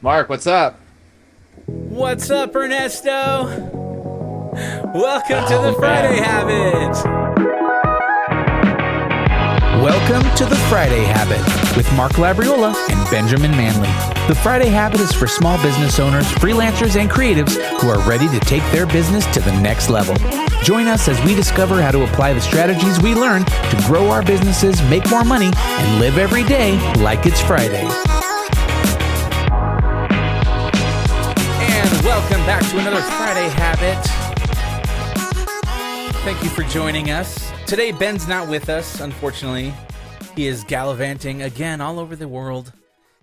Mark, what's up? What's up, Ernesto? Welcome to the Oh Friday man. Habit. Welcome to the Friday Habit with Mark Labriola and Benjamin Manley. The Friday Habit is for small business owners, freelancers, and creatives who are ready to take their business to the next level. Join us as we discover how to apply the strategies we learned to grow our businesses, make more money, and live every day like it's Friday. And welcome back to another Friday Habit. Thank you for joining us. Today, Ben's not with us, unfortunately. He is gallivanting again all over the world,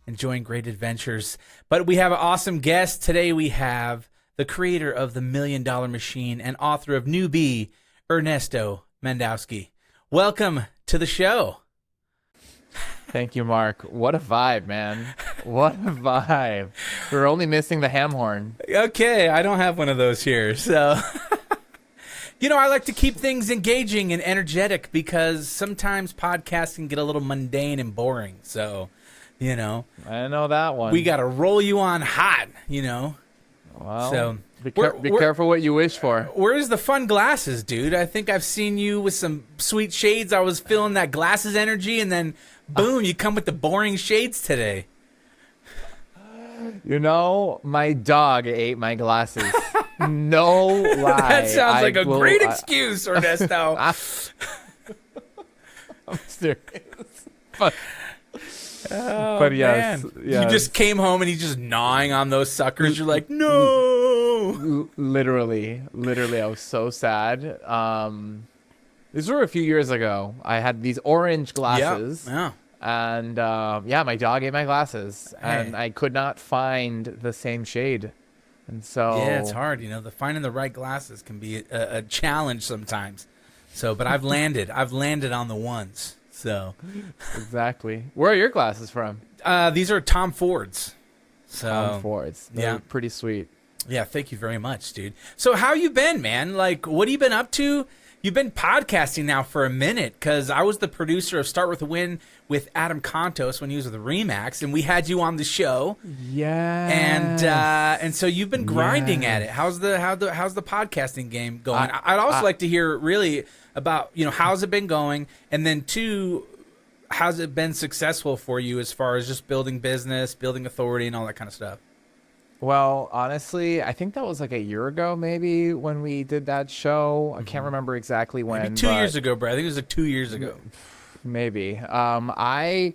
enjoying great adventures. But we have an awesome guest. Today we have the creator of the $1 Million Machine and author of Newbie, Ernesto Mendowski. Welcome to the show. Thank you, Mark. What a vibe, man. What a vibe. We're only missing the ham horn. Okay, I don't have one of those here, so... I like to keep things engaging and energetic because sometimes podcasts can get a little mundane and boring. So, I know that one. we got to roll you on hot, Well, So, be careful what you wish for. Where's the fun glasses, dude? I think I've seen you with some sweet shades. I was feeling that glasses energy, and then, boom, you come with the boring shades today. My dog ate my glasses. No lie. That sounds like a great I- excuse, Ernesto. I'm serious. But, Oh, but yes, man. yes. You just came home and he's just gnawing on those suckers. You're like, no. Literally, I was so sad. These were a few years ago. I had these orange glasses. Yeah. And my dog ate my glasses, and Hey. I could not find the same shade. And so Yeah, it's hard. Finding the right glasses can be a challenge sometimes. So, but I've landed on the ones. So, exactly. Where are your glasses from? these are Tom Ford's. So, Tom Ford's. They're yeah. pretty sweet. Yeah, thank you very much, dude. So how you been, man? Like, what have you been up to? You've been podcasting now for a minute because I was the producer of Start With a Win with Adam Contos when he was with the Remax, and we had you on the show. Yeah. And so you've been grinding at it. How's the podcasting game going? I'd also like to hear really about how's it been going, and then two, how's it been successful for you as far as just building business, building authority, and all that kind of stuff. Well, honestly, I think that was like a year ago, maybe, when we did that show. I can't remember exactly when. Maybe 2 years ago, bro. I think it was like 2 years ago. Maybe. I've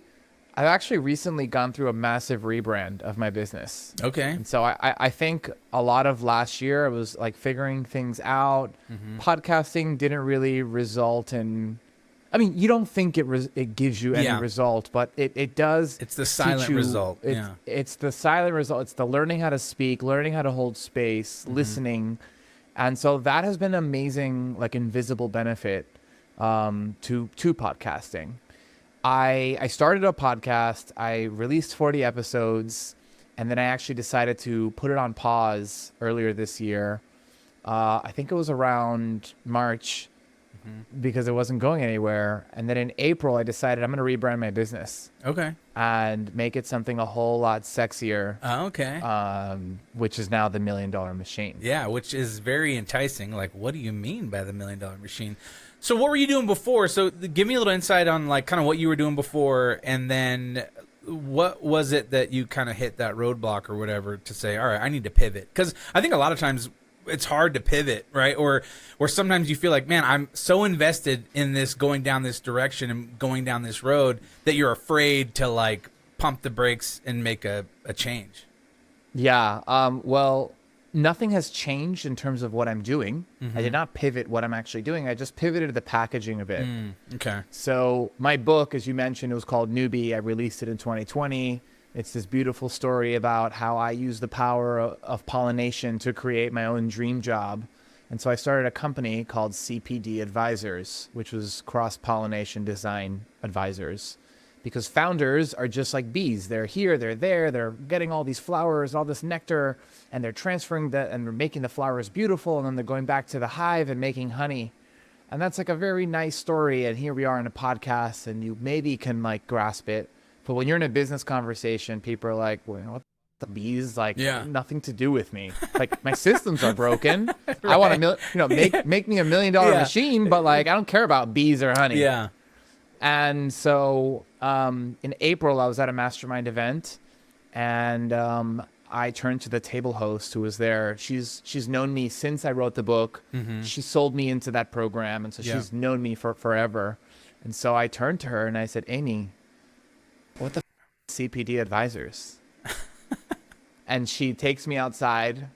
actually recently gone through a massive rebrand of my business. Okay. And so I think a lot of last year I was like figuring things out. Podcasting didn't really result in. I mean, you don't think it gives you any result, but it does. It's the silent result. It's the silent result. It's the learning how to speak, learning how to hold space, listening. And so that has been amazing, like invisible benefit to podcasting. I started a podcast. I released 40 episodes, and then I actually decided to put it on pause earlier this year. I think it was around March. Because it wasn't going anywhere. And then in April, I decided I'm going to rebrand my business. Okay. And make it something a whole lot sexier. Okay. Which is now the $1 Million Machine. Yeah, which is very enticing. Like, what do you mean by the $1 Million Machine? So what were you doing before? So give me a little insight on like kind of what you were doing before, and then what was it that you kind of hit that roadblock or whatever to say, all right, I need to pivot? Because I think a lot of times it's hard to pivot, right? Or sometimes you feel like, man, I'm so invested in this going down this direction and going down this road that you're afraid to like pump the brakes and make a change. Yeah. Well, nothing has changed in terms of what I'm doing. I did not pivot what I'm actually doing. I just pivoted the packaging a bit. Okay. So my book, as you mentioned, it was called Newbie. I released it in 2020. It's this beautiful story about how I use the power of pollination to create my own dream job. And so I started a company called CPD Advisors, which was cross-pollination design advisors. Because founders are just like bees. They're here, they're there, they're getting all these flowers, all this nectar, and they're transferring that and they're making the flowers beautiful, and then they're going back to the hive and making honey. And that's like a very nice story. And here we are in a podcast, and you maybe can like grasp it. But when you're in a business conversation, people are like, well, what the bees, like Yeah. nothing to do with me. Like my systems are broken. I want make me $1 million machine, but like I don't care about bees or honey. Yeah. And so in April, I was at a mastermind event, and I turned to the table host who was there. She's known me since I wrote the book. Mm-hmm. She sold me into that program, and so Yeah. she's known me for forever. And so I turned to her and I said, Amy, what the CPD advisors? And she takes me outside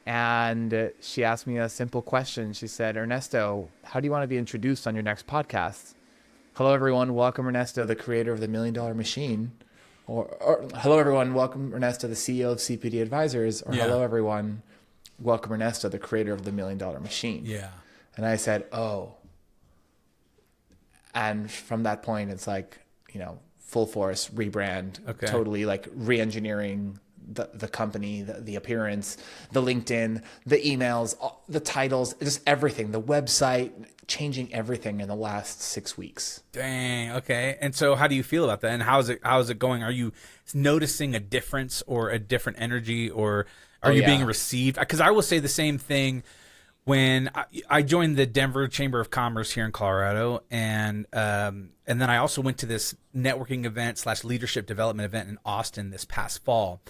and she asked me a simple question. She said, Ernesto, how do you want to be introduced on your next podcast? Hello, everyone. Welcome, Ernesto, the creator of the $1 Million Machine. Or hello, everyone. Welcome, Ernesto, the CEO of CPD Advisors. Or hello, everyone. Welcome, Ernesto, the creator of the $1 Million Machine. Yeah. And I said, oh. And from that point, it's like, full force rebrand, totally like re-engineering the company, the appearance, the LinkedIn, the emails, the titles, just everything, the website, changing everything in the last 6 weeks. Dang. Okay. And so how do you feel about that? And how's it going? Are you noticing a difference or a different energy, or are you being received? Because I will say the same thing when I joined the Denver Chamber of Commerce here in Colorado, and then I also went to this networking event / leadership development event in Austin this past fall.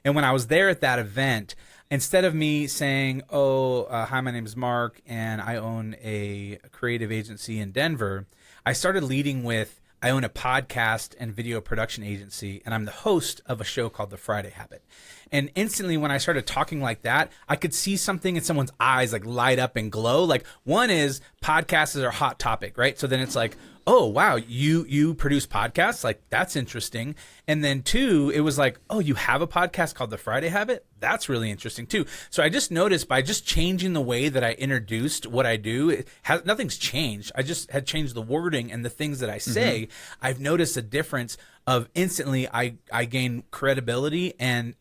And when I was there at that event, instead of me saying, hi, my name is Mark, and I own a creative agency in Denver, I started leading with, I own a podcast and video production agency, and I'm the host of a show called The Friday Habit. And instantly when I started talking like that, I could see something in someone's eyes like light up and glow. Like, one is podcasts are a hot topic, right? So then it's like, oh, wow, you produce podcasts? Like, that's interesting. And then two, it was like, oh, you have a podcast called The Friday Habit? That's really interesting too. So I just noticed by just changing the way that I introduced what I do, nothing's changed. I just had changed the wording and the things that I say. I've noticed a difference of instantly I gain credibility and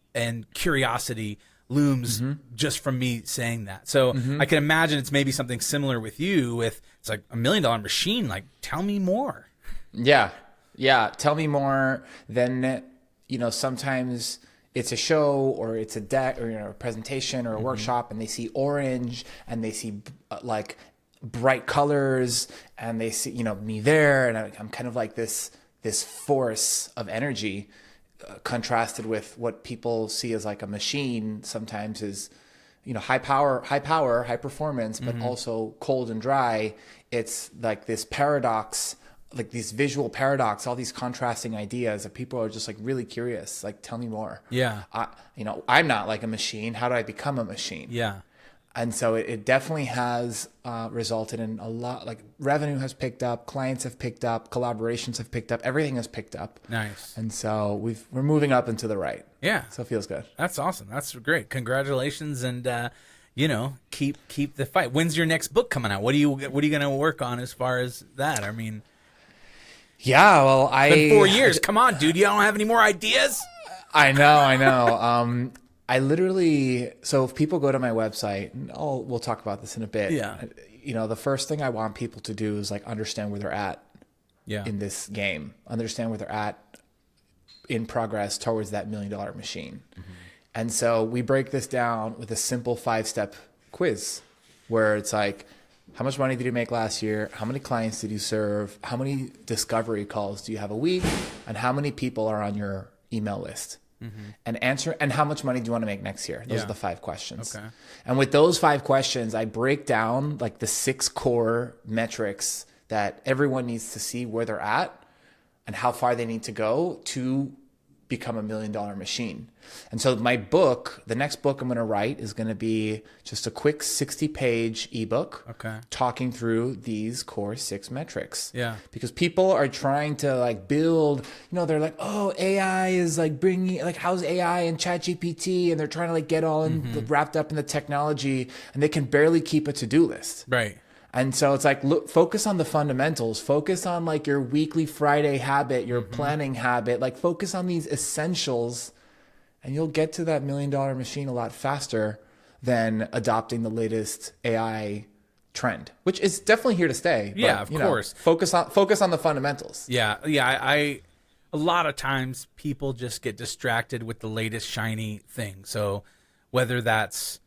curiosity looms just from me saying that. So I can imagine it's maybe something similar with you with, it's like $1 million machine. Like, tell me more. Yeah. Tell me more. Then, sometimes it's a show or it's a deck or a presentation or a workshop, and they see orange and they see like bright colors, and they see, me there. And I'm kind of like this force of energy, contrasted with what people see as like a machine sometimes is, high power, high performance, but also cold and dry. It's like this paradox, like these visual paradox, all these contrasting ideas that people are just like really curious. Like, tell me more. Yeah. I'm not like a machine. How do I become a machine? Yeah. And so it definitely has resulted in a lot, like revenue has picked up, clients have picked up, collaborations have picked up, everything has picked up. Nice. And so we're moving up and to the right. Yeah. So it feels good. That's awesome. That's great. Congratulations. And, keep the fight. When's your next book coming out? What are you going to work on as far as that? I mean, yeah, well, it's been 4 years. Come on, dude. You don't have any more ideas? I know. I literally, so if people go to my website, and we'll talk about this in a bit. Yeah. The first thing I want people to do is like understand where they're at in this game, understand where they're at in progress towards that $1 million machine. And so we break this down with a simple 5-step quiz where it's like, how much money did you make last year? How many clients did you serve? How many discovery calls do you have a week? And how many people are on your email list? And how much money do you want to make next year? Those are the 5 questions. Okay. And with those 5 questions, I break down like the 6 core metrics that everyone needs to see where they're at and how far they need to go to become a $1 million machine. And so my book, the next book I'm going to write, is going to be just a quick 60-page ebook talking through these core 6 metrics. Yeah. Because people are trying to like build, they're like, oh, AI is like bringing, like, how's AI and ChatGPT? And they're trying to like get all wrapped up in the technology, and they can barely keep a to-do list. Right. And so it's like, look, focus on the fundamentals, focus on like your weekly Friday habit, your planning habit, like focus on these essentials, and you'll get to that $1 million machine a lot faster than adopting the latest AI trend, which is definitely here to stay. Yeah, but, of course. Focus on the fundamentals. Yeah. a lot of times people just get distracted with the latest shiny thing. So whether that's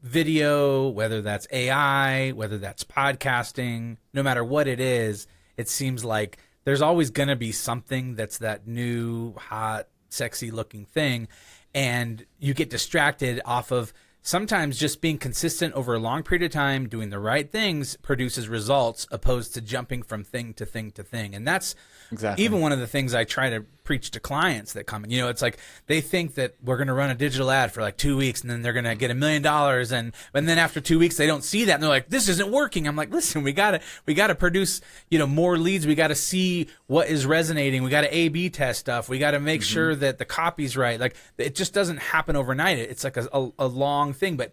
video, whether that's AI, whether that's podcasting, no matter what it is, it seems like there's always going to be something that's that new, hot, sexy looking thing. And you get distracted off of sometimes just being consistent over a long period of time, doing the right things produces results opposed to jumping from thing to thing to thing. And that's Exactly. even one of the things I try to preach to clients that come in. You know, it's like they think that we're going to run a digital ad for like 2 weeks and then they're going to get $1 million. And then after 2 weeks, they don't see that. And they're like, this isn't working. I'm like, listen, we got to produce, you know, more leads. We got to see what is resonating. We got to A/B test stuff. We got to make sure that the copy's right. Like it just doesn't happen overnight. It's like a long thing, but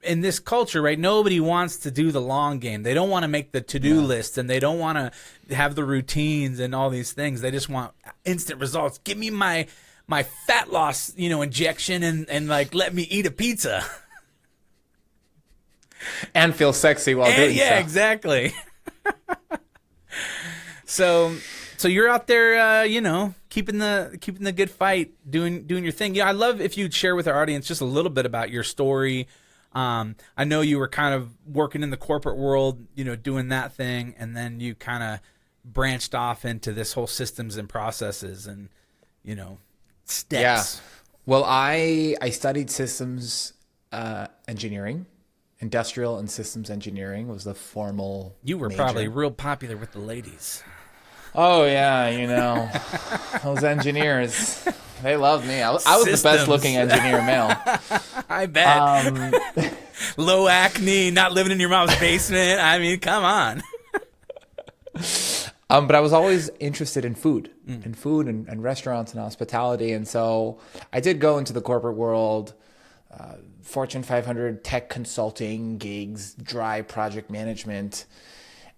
in this culture, right, nobody wants to do the long game. They don't want to make the to-do list, and they don't want to have the routines and all these things. They just want instant results. Give me my fat loss, you know, injection and like let me eat a pizza. And feel sexy while doing so. Yeah, exactly. So you're out there, you know, keeping the good fight, doing your thing. Yeah, I love if you'd share with our audience just a little bit about your story. I know you were kind of working in the corporate world, you know, doing that thing, and then you kind of branched off into this whole systems and processes and, you know, steps. Yeah. Well, I studied systems engineering. Industrial and systems engineering was the formal You were major. probably real popular with the ladies. Oh, yeah, you know, those engineers, they loved me. I was the Systems. best-looking engineer male. I bet. Low acne, not living in your mom's basement. I mean, come on. But I was always interested in food, and restaurants and hospitality. And so I did go into the corporate world, Fortune 500 tech consulting gigs, dry project management.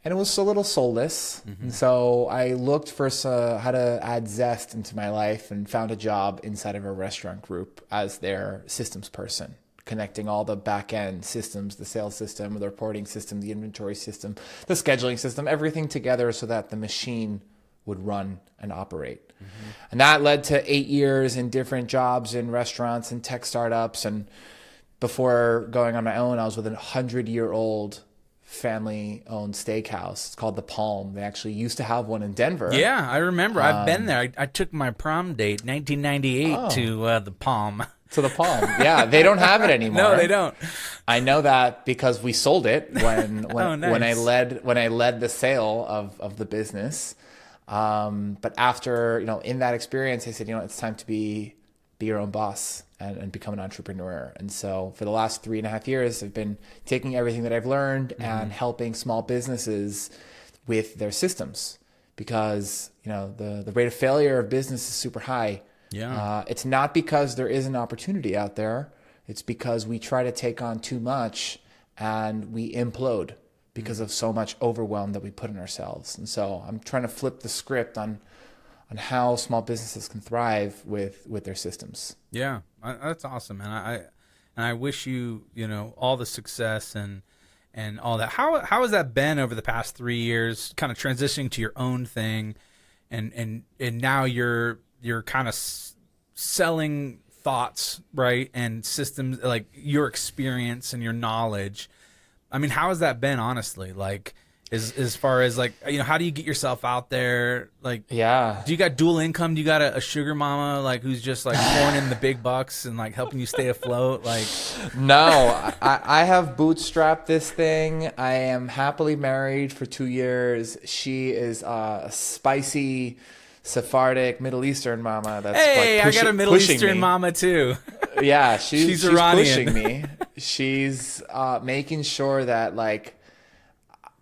And it was a little soulless. And so I looked for how to add zest into my life and found a job inside of a restaurant group as their systems person, connecting all the back end systems, the sales system, the reporting system, the inventory system, the scheduling system, everything together so that the machine would run and operate. And that led to 8 years in different jobs in restaurants and tech startups. And before going on my own, I was with a 100-year-old family-owned steakhouse. It's called The Palm. They actually used to have one in Denver. Yeah, I remember. I've been there. I took my prom date, 1998, to The Palm. To The Palm. Yeah, they don't have it anymore. No, they don't. I know that because we sold it when nice. when I led the sale of the business. But after, you know, in that experience, I said, you know, it's time to be your own boss and become an entrepreneur. And so for the last 3.5 years, I've been taking everything that I've learned and helping small businesses with their systems, because, you know, the rate of failure of business is super high. Yeah. It's not because there is an opportunity out there. It's because we try to take on too much and we implode because of so much overwhelm that we put in ourselves. And so I'm trying to flip the script on how small businesses can thrive with their systems. Yeah, that's awesome, man. I wish you, you know, all the success and all that. How has that been over the past 3 years, kind of transitioning to your own thing, and now you're kind of selling thoughts, right, and systems, like your experience and your knowledge. I mean, how has that been, honestly? Like, as far as, like, you know, how do you get yourself out there? Like, Yeah. do you got dual income? Do you got a sugar mama, like, who's just like pouring in the big bucks and like helping you stay afloat? Like, No, I have bootstrapped this thing. I am happily married for 2 years. She is a spicy Sephardic Middle Eastern mama. That's hey, like I got a Middle pushing Eastern me. mama too. Yeah, she's Iranian. pushing me. She's making sure that, like,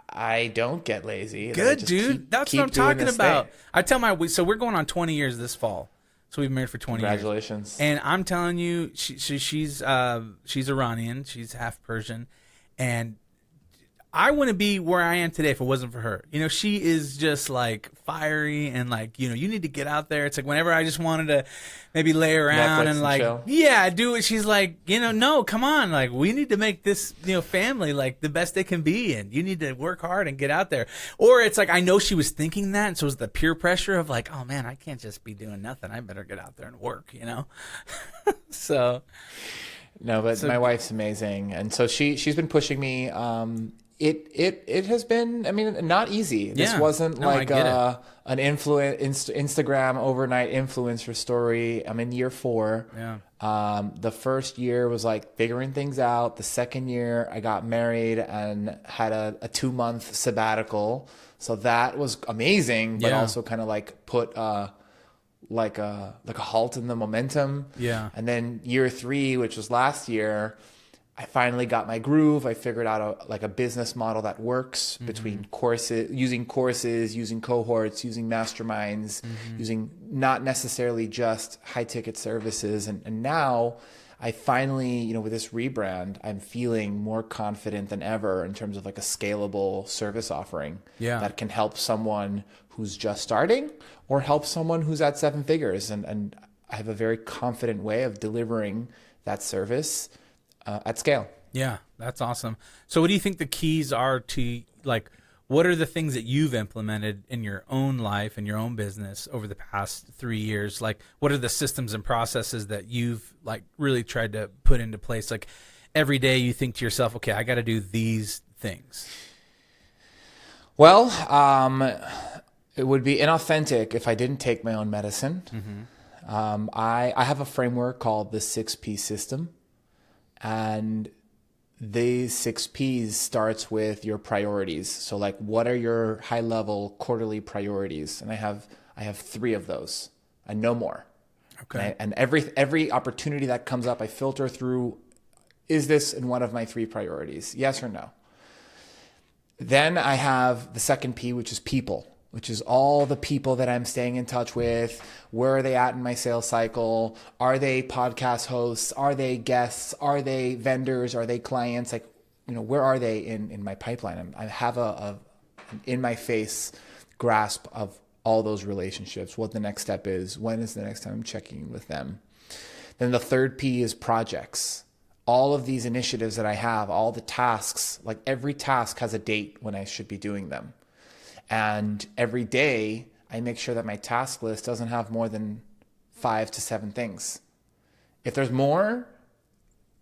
I don't get lazy. that I Good, just dude. That's keep what I'm doing talking this about. thing. I tell so we're going on 20 years this fall. So we've been married for 20 years. Congratulations. And I'm telling you, she's Iranian. She's half Persian. And I wouldn't be where I am today if it wasn't for her. You know, she is just like fiery and like, you know, you need to get out there. It's like whenever I just wanted to maybe lay around Netflix and like, chill. yeah, do it. She's like, you know, no, come on. Like, we need to make this, you know, family like the best they can be. And you need to work hard and get out there. Or it's like, I know she was thinking that. And so it was the peer pressure of like, oh man, I can't just be doing nothing. I better get out there and work, you know? So. No, but my wife's amazing. And so she's been pushing me. It has been, I mean, not easy. This Yeah. wasn't No, I like get an Instagram overnight influencer story. I'm in year 4. Yeah. The first year was like figuring things out. The second year I got married and had a 2-month sabbatical. So that was amazing, but Yeah. also kind of like put like a halt in the momentum. Yeah. And then year 3, which was last year, I finally got my groove. I figured out a business model that works between courses, using cohorts, using masterminds, using not necessarily just high ticket services. And now I finally, you know, with this rebrand, I'm feeling more confident than ever in terms of like a scalable service offering that can help someone who's just starting or help someone who's at 7 figures. And I have a very confident way of delivering that service at scale. Yeah, that's awesome. So what do you think the keys are to, like, what are the things that you've implemented in your own life and your own business over the past 3 years? Like, what are the systems and processes that you've like really tried to put into place? Like every day you think to yourself, okay, I got to do these things. Well, it would be inauthentic if I didn't take my own medicine. I have a framework called the 6P system. And the 6 Ps starts with your priorities. So like, what are your high level quarterly priorities? And I have 3 of those and no more. Okay. And every opportunity that comes up, I filter through, is this in one of my 3 priorities? Yes or no? Then I have the second P, which is people, which is all the people that I'm staying in touch with. Where are they at in my sales cycle? Are they podcast hosts? Are they guests? Are they vendors? Are they clients? Like, you know, where are they in my pipeline? I have an in my face grasp of all those relationships, what the next step is, when is the next time I'm checking in with them. Then the third P is projects. All of these initiatives that I have, all the tasks, like every task has a date when I should be doing them. And every day I make sure that my task list doesn't have more than 5 to 7 things. If there's more,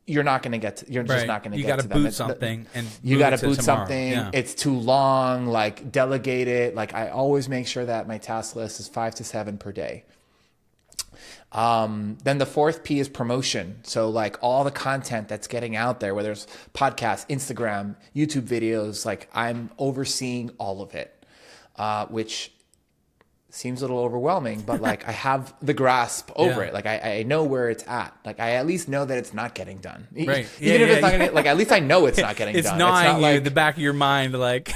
you're not going to get to, you're just not going to get to them. You got to boot something and you got to boot tomorrow. something. Yeah. It's too long, like delegate it. Like I always make sure that my task list is 5 to 7 per day. Then the fourth P is promotion. So like all the content that's getting out there, whether it's podcasts, Instagram, YouTube videos, like I'm overseeing all of it, which seems a little overwhelming, but like I have the grasp over it. Like I know where it's at. Like I at least know that it's not getting done. Right. Even if it's not gonna, like at least I know it's not getting It's done. gnawing It's not you like in the back of your mind, like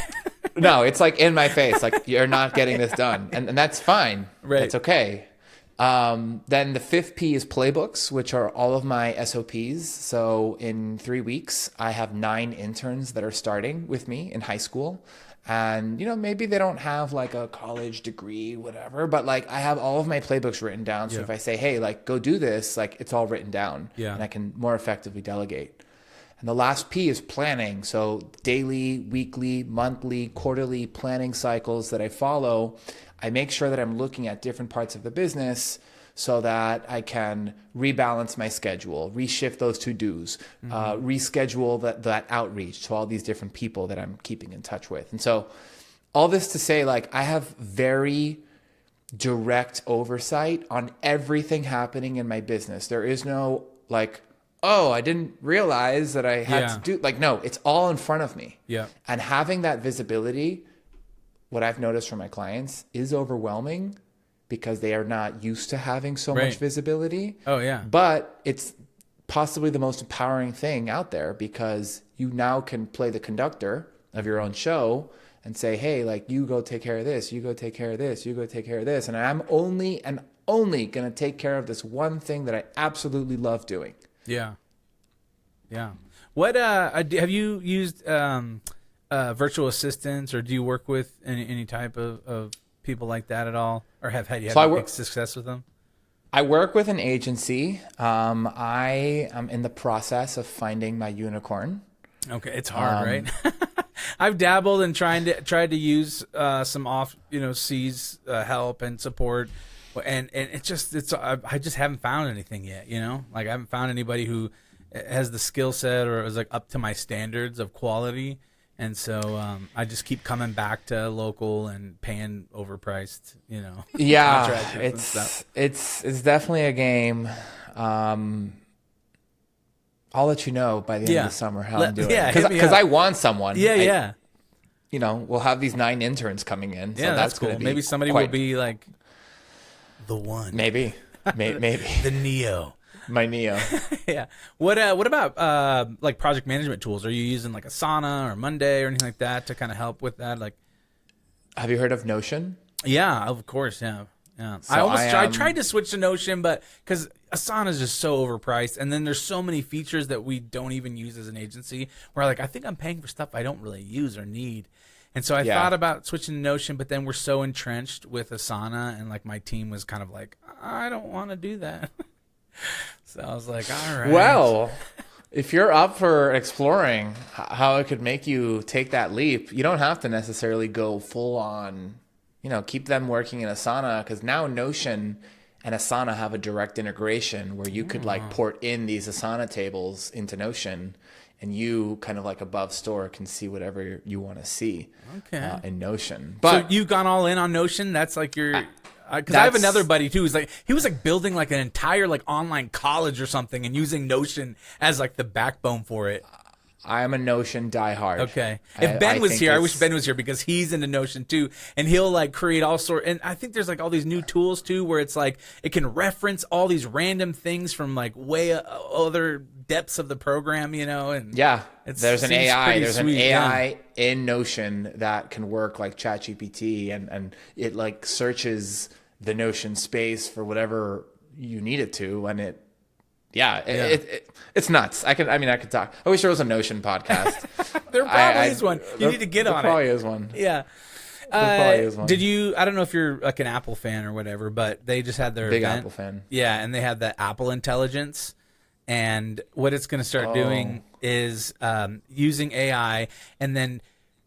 no, it's like in my face, like you're not getting this done. And that's fine. Right. It's okay. Then the fifth P is playbooks, which are all of my SOPs. So in 3 weeks, I have 9 interns that are starting with me in high school. And, you know, maybe they don't have like a college degree, whatever, but like I have all of my playbooks written down. So if I say, hey, like go do this, like it's all written down and I can more effectively delegate. And the last P is planning. So daily, weekly, monthly, quarterly planning cycles that I follow. I make sure that I'm looking at different parts of the business so that I can rebalance my schedule, reshift those to-dos, reschedule that outreach to all these different people that I'm keeping in touch with. And so all this to say, like, I have very direct oversight on everything happening in my business. There is no like, oh, I didn't realize that I had to do, like, no, it's all in front of me. Yeah. And having that visibility, what I've noticed from my clients is overwhelming because they are not used to having so much visibility. Oh, yeah. But it's possibly the most empowering thing out there because you now can play the conductor of your own show and say, hey, like you go take care of this, you go take care of this, you go take care of this. And I'm only going to take care of this one thing that I absolutely love doing. Yeah. Yeah. What have you used virtual assistants, or do you work with any type of people like that at all, or have you had So big success with them? I work with an agency. I am in the process of finding my unicorn. Okay, it's hard, right? I've dabbled and tried to use some seas help and support, and I just haven't found anything yet. Like I haven't found anybody who has the skill set or is like up to my standards of quality, and so I just keep coming back to local and paying overpriced. Yeah, contractors and stuff. it's definitely a game. I'll let you know by the end of the summer how I'm doing. Yeah, hit me Because up. I want someone. Yeah. We'll have these 9 interns coming in. So Yeah, that's gonna cool. be Maybe somebody will be like the one. Maybe. The Neo. My Neo. Yeah. What about like project management tools? Are you using like Asana or Monday or anything like that to kind of help with that? Like, Have you heard of Notion? yeah, of course, yeah. So I tried to switch to Notion, but because Asana is just so overpriced, and then there's so many features that we don't even use as an agency. Where like I think I'm paying for stuff I don't really use or need, and so I thought about switching to Notion, but then we're so entrenched with Asana, and like my team was kind of like, I don't want to do that. So I was like, all right. Well, if you're up for exploring how it could make you take that leap, you don't have to necessarily go full on, keep them working in Asana, because now Notion and Asana have a direct integration where you could like port in these Asana tables into Notion, and you kind of like above store can see whatever you want to see in Notion. But so you've gone all in on Notion? That's like your... Because I have another buddy too. He was like building like an entire like online college or something and using Notion as like the backbone for it. I am a Notion diehard. Okay. If Ben was here, I wish Ben was here because he's into Notion too, and he'll like create all sort. And I think there's like all these new tools too, where it's like it can reference all these random things from like way other depths of the program, And there's an AI. There's sweet, an AI in Notion that can work like ChatGPT, and it like searches the Notion space for whatever you need it to, and it's nuts. I could talk. I wish there was a Notion podcast. There probably is one. You need to get on it. There probably is one. Yeah. There probably is one. Did you? I don't know if you're like an Apple fan or whatever, but they just had their Big event. Apple fan. Yeah, and they had the Apple Intelligence, and what it's going to start doing is using AI, and then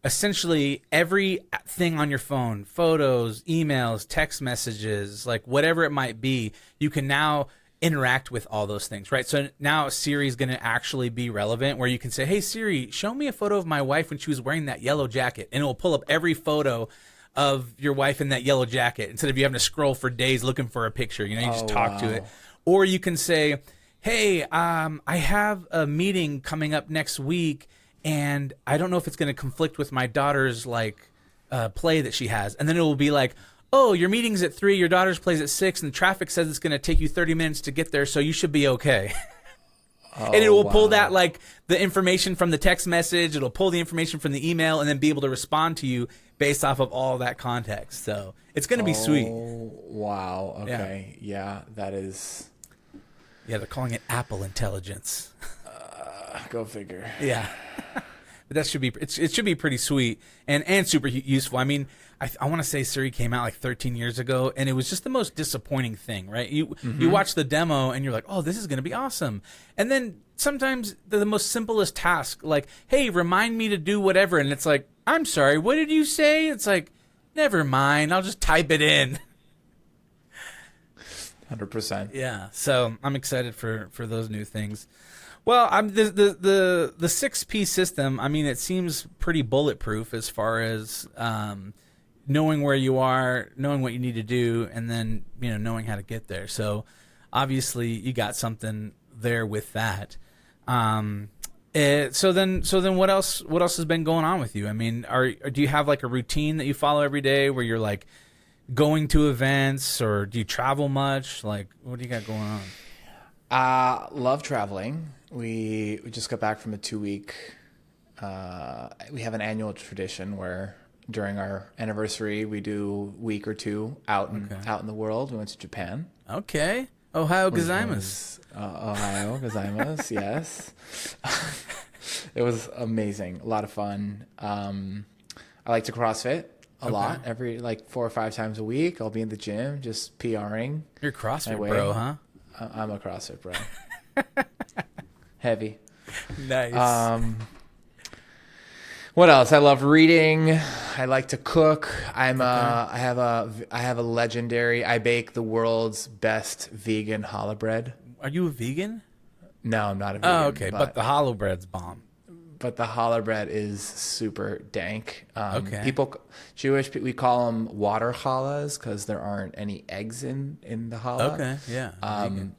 essentially every thing on your phone, photos, emails, text messages, like whatever it might be, you can now interact with all those things, right? So now Siri is going to actually be relevant, where you can say, hey Siri, show me a photo of my wife when she was wearing that yellow jacket, and it will pull up every photo of your wife in that yellow jacket instead of you having to scroll for days looking for a picture. You just talk to it. Or you can say, hey, I have a meeting coming up next week, and I don't know if it's going to conflict with my daughter's like play that she has. And then it will be like, oh, your meeting's at 3, your daughter's plays at 6, and traffic says it's going to take you 30 minutes to get there, so you should be okay. And it will pull that like the information from the text message, it'll pull the information from the email, and then be able to respond to you based off of all that context. So it's going to be sweet. Wow. Okay. Yeah, that is. Yeah, they're calling it Apple Intelligence. Go figure. Yeah. But that should be it should be pretty sweet and super useful. I mean, I want to say Siri came out like 13 years ago, and it was just the most disappointing thing, right? You watch the demo and you're like, oh, this is going to be awesome. And then sometimes the most simplest task, like, hey, remind me to do whatever, and it's like, I'm sorry, what did you say? It's like, never mind, I'll just type it in. 100%. Yeah, so I'm excited for those new things. Well, the 6P system. I mean, it seems pretty bulletproof as far as knowing where you are, knowing what you need to do, and then knowing how to get there. So obviously, you got something there with that. So then, what else? What else has been going on with you? I mean, do you have like a routine that you follow every day where you're like going to events, or do you travel much? Like, what do you got going on? Love traveling. We just got back from a 2-week. We have an annual tradition where during our anniversary we do a week or two out in the world. We went to Japan. Okay, Ohio gozaimasu. Ohio gozaimasu. Yes. It was amazing. A lot of fun. I like to CrossFit a lot. Every like 4 or 5 times a week, I'll be in the gym just PRing. You're a CrossFit my way. bro, huh? I'm a CrossFit bro. Heavy. Nice. What else? I love reading. I like to cook. I have a legendary. I bake the world's best vegan challah bread. Are you a vegan? No, I'm not a vegan. Oh, okay. But the hollow bread's bomb. But the challah bread is super dank. Okay. Jewish, we call them water challahs because there aren't any eggs in the challah. Okay. Yeah. Vegan.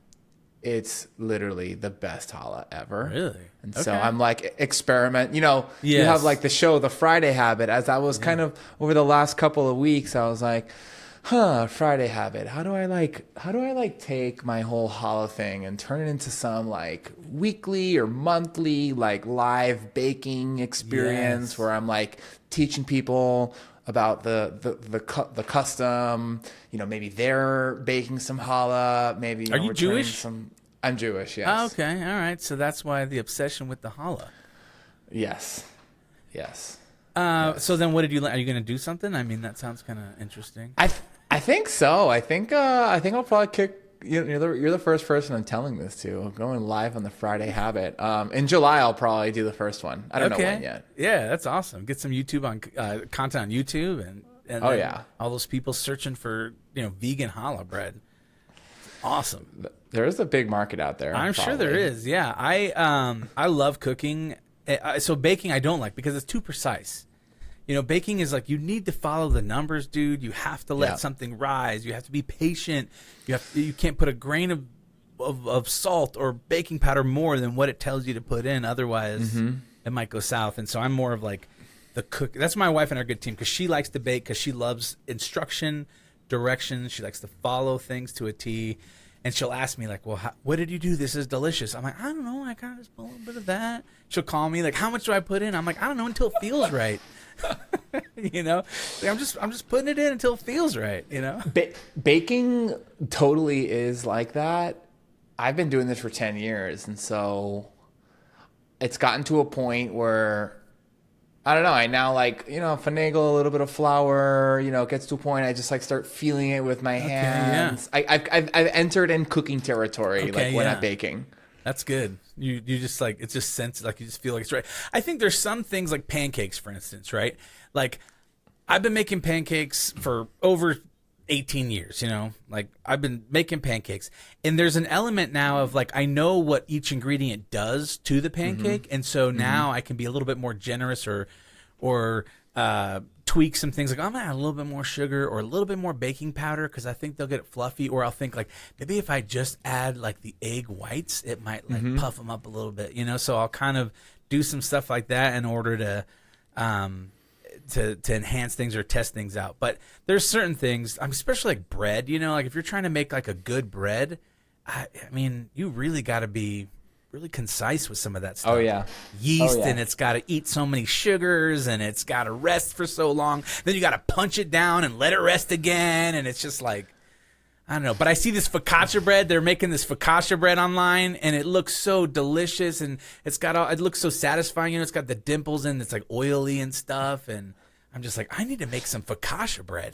It's literally the best challah ever. Really? And so I'm like, experiment. You know, you Yes. have like the show, The Friday Habit. As I was kind of over the last couple of weeks, I was like, Friday Habit. How do I like take my whole challah thing and turn it into some like weekly or monthly like live baking experience Yes. where I'm like teaching people about the custom, you know, maybe they're baking some challah, maybe Are you we're turning Jewish? I'm Jewish, yes. Oh, okay. All right. So that's why the obsession with the challah. Yes. So then what did you are you going to do something? I mean, that sounds kind of interesting. I think so. I think I'll probably kick. You're the first person I'm telling this to. I'm going live on the Friday Habit. In July, I'll probably do the first one. I don't know when yet. Yeah, that's awesome. Get some YouTube on content on YouTube and Oh, then yeah. all those people searching for vegan challah bread. Awesome. There is a big market out there. I'm sure there probably. is. Yeah, I love cooking. So baking I don't like because it's too precise. You know, baking is like you need to follow the numbers, dude. You have to let something rise. You have to be patient. You can't put a grain of salt or baking powder more than what it tells you to put in. Otherwise, it might go south. And so I'm more of like the cook. That's my wife and our good team because she likes to bake because she loves instruction, directions. She likes to follow things to a T. And she'll ask me like, well, what did you do? This is delicious. I'm like, I don't know. I kind of just put a little bit of that. She'll call me like, how much do I put in? I'm like, I don't know until it feels right. You know, like, I'm just putting it in until it feels right. You know, Baking totally is like that. I've been doing this for 10 years. And so it's gotten to a point where, I don't know, I now like, finagle a little bit of flour, it gets to a point I just like start feeling it with my hands. Yeah. I've entered in cooking territory when I'm baking. That's good. You just like, it's just sense, like you just feel like it's right. I think there's some things like pancakes, for instance, right? Like I've been making pancakes for over 18 years, like I've been making pancakes and there's an element now of like, I know what each ingredient does to the pancake. And so now I can be a little bit more generous or tweak some things like I'm gonna add a little bit more sugar or a little bit more baking powder because I think they'll get fluffy, or I'll think like maybe if I just add like the egg whites it might like puff them up a little bit, so I'll kind of do some stuff like that in order to enhance things or test things out. But there's certain things, especially like bread, like if you're trying to make like a good bread, I mean you really got to be really concise with some of that stuff. Oh yeah. Yeast, and it's got to eat so many sugars and it's got to rest for so long. Then you got to punch it down and let it rest again. And it's just like, I don't know. But I see this focaccia bread. They're making this focaccia bread online and it looks so delicious and it looks so satisfying. It's got the dimples and it's like oily and stuff. And I'm just like, I need to make some focaccia bread.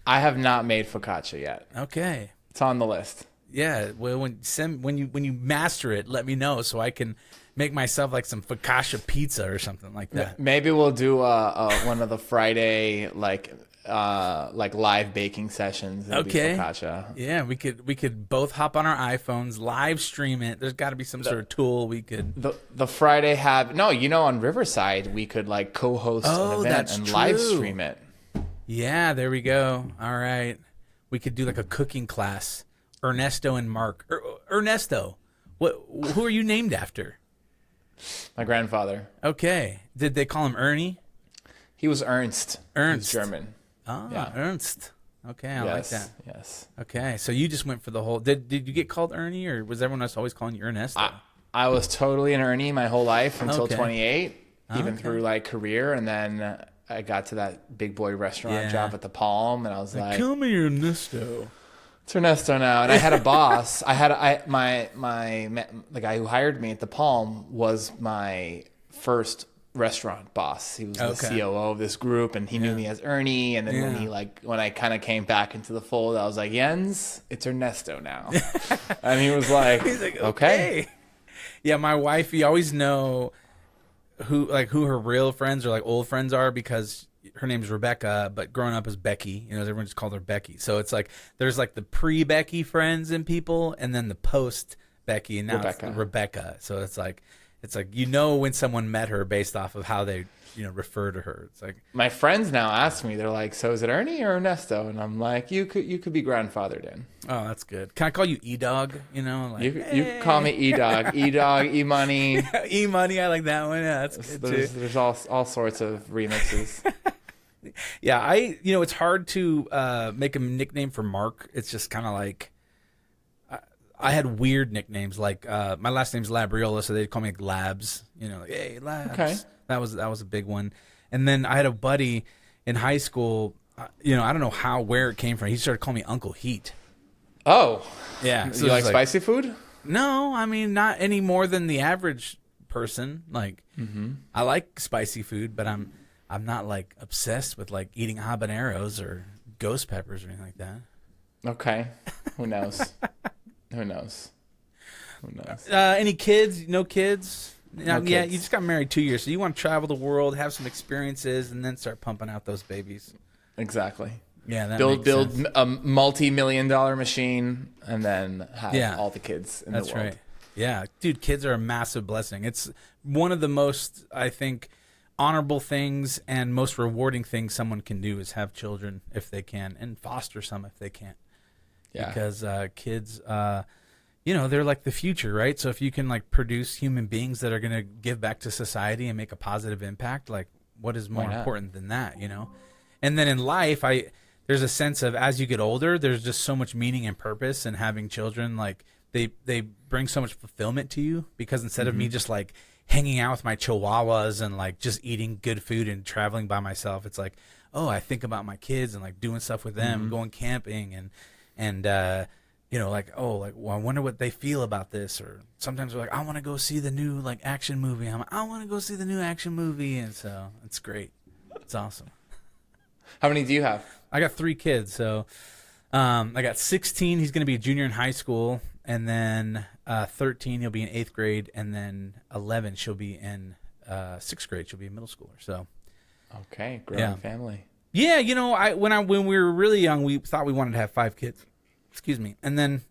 I have not made focaccia yet. Okay. It's on the list. Yeah, well, when you master it, let me know so I can make myself like some focaccia pizza or something like that. Maybe we'll do one of the Friday like live baking sessions. It'll be focaccia. Yeah, we could both hop on our iPhones, live stream it. There's got to be some sort of tool we could. The Friday on Riverside we could like co-host an event and live stream it. Yeah, there we go. All right, we could do like a cooking class. Ernesto and Mark. Ernesto, who are you named after? My grandfather. Okay. Did they call him Ernie? He was Ernst. Ernst. He's German. Oh, yeah. Ernst. Okay, I like that. Yes. Okay, so you just went for the whole. Did you get called Ernie, or was everyone else always calling you Ernesto? I was totally an Ernie my whole life until 28, even through like career, and then I got to that big boy restaurant job at the Palm, and I was like, "Call me Ernesto." It's Ernesto now, and I had a boss. The guy who hired me at the Palm was my first restaurant boss. He was the Okay. COO of this group, and he knew me as Ernie. And then when I kind of came back into the fold, I was like, Jens, it's Ernesto now. And he was like, He's like, okay. Yeah, my wife, you always know who her real friends or like old friends are, because her name's Rebecca, but growing up as Becky, everyone just called her Becky. So it's like there's like the pre-Becky friends and people, and then the post-Becky, and now it's Rebecca. So it's like when someone met her based off of how they refer to her. It's like my friends now ask me, they're like, so is it Ernie or Ernesto? And I'm like, you could be grandfathered in. Oh, that's good. Can I call you E-Dog? Like, you can call me E-Dog, E-Dog, E-Money. E-Money, I like that one. Yeah, that's good too. There's all sorts of remixes. Yeah, it's hard to make a nickname for Mark. It's just kind of like, I had weird nicknames, like my last name's Labriola, so they'd call me like Labs. Like, hey, Labs. Okay. That was a big one. And then I had a buddy in high school. I don't know where it came from. He started calling me Uncle Heat. Oh, yeah. So you like spicy food? No, I mean not any more than the average person. Like, I like spicy food, but I'm not like obsessed with like eating habaneros or ghost peppers or anything like that. Okay, who knows? Who knows? Any kids? No kids? No yeah, kids. you just got married 2 years, so you want to travel the world, have some experiences, and then start pumping out those babies. Exactly. Yeah, that build makes sense. a multi-million-dollar machine, and then have all the kids in the world. That's right. Yeah, dude, kids are a massive blessing. It's one of the most, I think, honorable things and most rewarding things someone can do is have children if they can, and foster some if they can't. Yeah. Because kids, they're like the future, right? So if you can like produce human beings that are going to give back to society and make a positive impact, like what is more important than that, And then in life, there's a sense of as you get older, there's just so much meaning and purpose in having children. Like they bring so much fulfillment to you, because instead of me just like hanging out with my chihuahuas and like just eating good food and traveling by myself, it's like, oh, I think about my kids and like doing stuff with them, going camping and well, I wonder what they feel about this. Or sometimes we're like, I want to go see the new like action movie. I'm like, I want to go see the new action movie. And so it's great. It's awesome. How many do you have? I got 3 kids. So I got 16. He's going to be a junior in high school. And then 13, he'll be in 8th grade. And then 11, she'll be in 6th grade. She'll be a middle schooler. So, okay. Growing family. Yeah. When we were really young, we thought we wanted to have 5 kids. Excuse me. And then